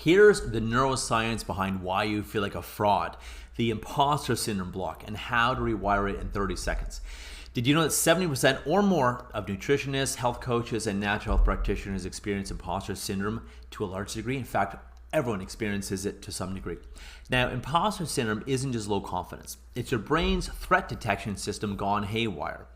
Here's the neuroscience behind why you feel like a fraud, the imposter syndrome block, and how to rewire it in 30 seconds. Did you know that 70% or more of nutritionists, health coaches, and natural health practitioners experience imposter syndrome to a large degree? In fact, everyone experiences it to some degree. Now, imposter syndrome isn't just low confidence. It's your brain's threat detection system gone haywire.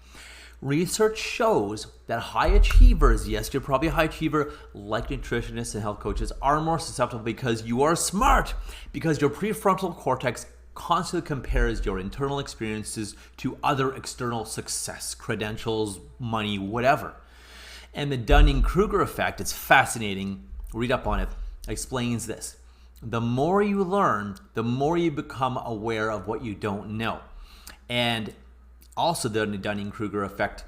Research shows that high achievers, yes, you're probably a high achiever, like nutritionists and health coaches, are more susceptible because you are smart, because your prefrontal cortex constantly compares your internal experiences to other external success, credentials, money, whatever. And the Dunning-Kruger effect, it's fascinating, read up on it, explains this. The more you learn, the more you become aware of what you don't know. And also, the Dunning-Kruger effect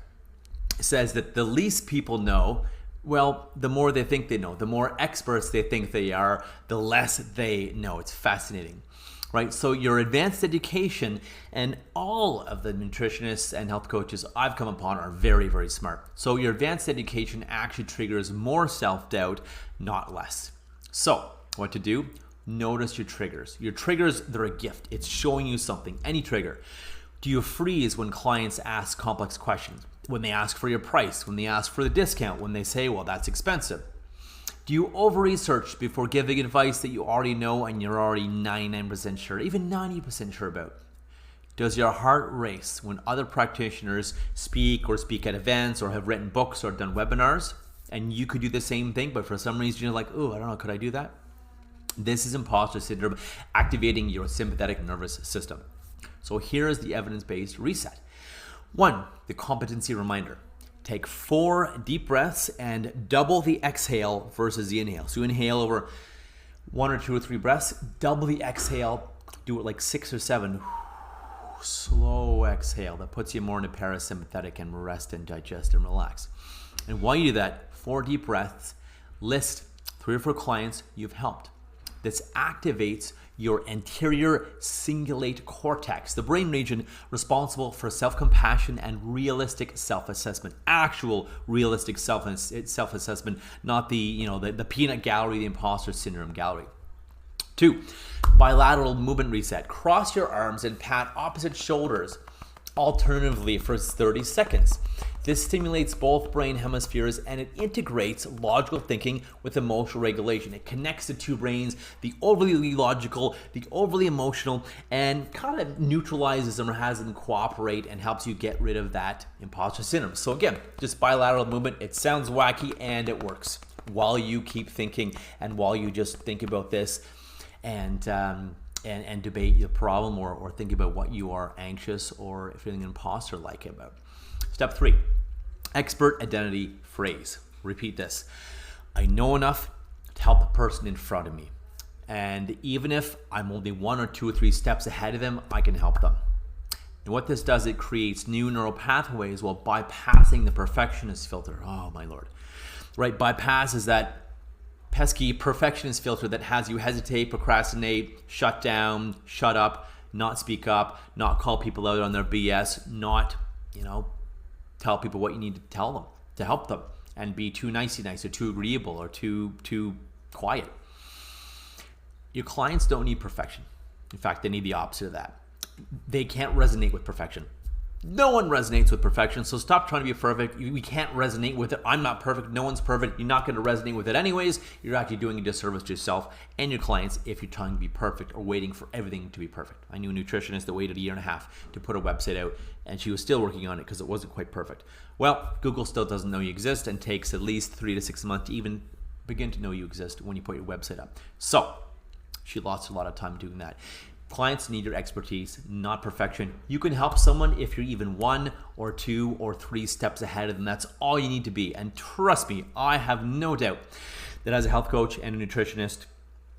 says that the least people know, well, the more they think they know. The more experts they think they are, the less they know. It's fascinating, right? So your advanced education, and all of the nutritionists and health coaches I've come upon are very, very smart. So your advanced education actually triggers more self-doubt, not less. So what to do? Notice your triggers. Your triggers, they're a gift. It's showing you something, any trigger. Do you freeze when clients ask complex questions? When they ask for your price? When they ask for the discount? When they say, well, that's expensive? Do you over-research before giving advice that you already know and you're already 99% sure, even 90% sure about? Does your heart race when other practitioners speak or speak at events or have written books or done webinars? And you could do the same thing, but for some reason you're like, oh, I don't know, could I do that? This is imposter syndrome activating your sympathetic nervous system. So here is the evidence-based reset. 1, the competency reminder. Take 4 deep breaths and double the exhale versus the inhale. So you inhale over 1 or 2 or 3 breaths, double the exhale, do it like 6 or 7. Slow exhale. That puts you more into parasympathetic and rest and digest and relax. And while you do that, 4 deep breaths, list 3 or 4 clients you've helped. This activates your anterior cingulate cortex, the brain region responsible for self-compassion and realistic self-assessment. Actual realistic self-assessment, not the peanut gallery, the imposter syndrome gallery. 2, bilateral movement reset. Cross your arms and pat opposite shoulders, alternatively for 30 seconds. This stimulates both brain hemispheres and it integrates logical thinking with emotional regulation. It connects the 2 brains, the overly logical, the overly emotional, and kind of neutralizes them or has them cooperate and helps you get rid of that imposter syndrome. So again, just bilateral movement. It sounds wacky and it works while you keep thinking and while you just think about this and debate your problem or think about what you are anxious or feeling imposter-like about. Step 3, expert identity phrase. Repeat this. I know enough to help the person in front of me. And even if I'm only 1 or 2 or 3 steps ahead of them, I can help them. And what this does, it creates new neural pathways while bypassing the perfectionist filter. Oh my Lord. Right, bypasses that pesky perfectionist filter that has you hesitate, procrastinate, shut down, shut up, not speak up, not call people out on their BS, not, tell people what you need to tell them to help them, and be too nicey nice or too agreeable or too quiet. Your clients don't need perfection. In fact, they need the opposite of that. They can't resonate with perfection. No one resonates with perfection, so stop trying to be perfect. We can't resonate with it. I'm not perfect. No one's perfect. You're not going to resonate with it anyways. You're actually doing a disservice to yourself and your clients if you're trying to be perfect or waiting for everything to be perfect. I knew a nutritionist that waited 1.5 years to put a website out, and she was still working on it because it wasn't quite perfect. Well, Google still doesn't know you exist and takes at least 3 to 6 months to even begin to know you exist when you put your website up. So she lost a lot of time doing that. Clients need your expertise, not perfection. You can help someone if you're even 1 or 2 or 3 steps ahead of them. That's all you need to be. And trust me, I have no doubt that as a health coach and a nutritionist,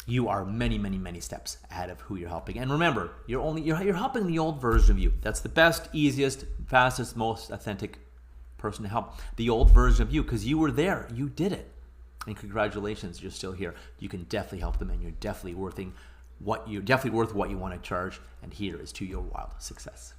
you are many, many, many steps ahead of who you're helping. And remember, you're helping the old version of you. That's the best, easiest, fastest, most authentic person to help. The old version of you, because you were there, you did it. And congratulations, you're still here. You can definitely help them, and you're definitely worth what you want to charge, and here is to your wild success.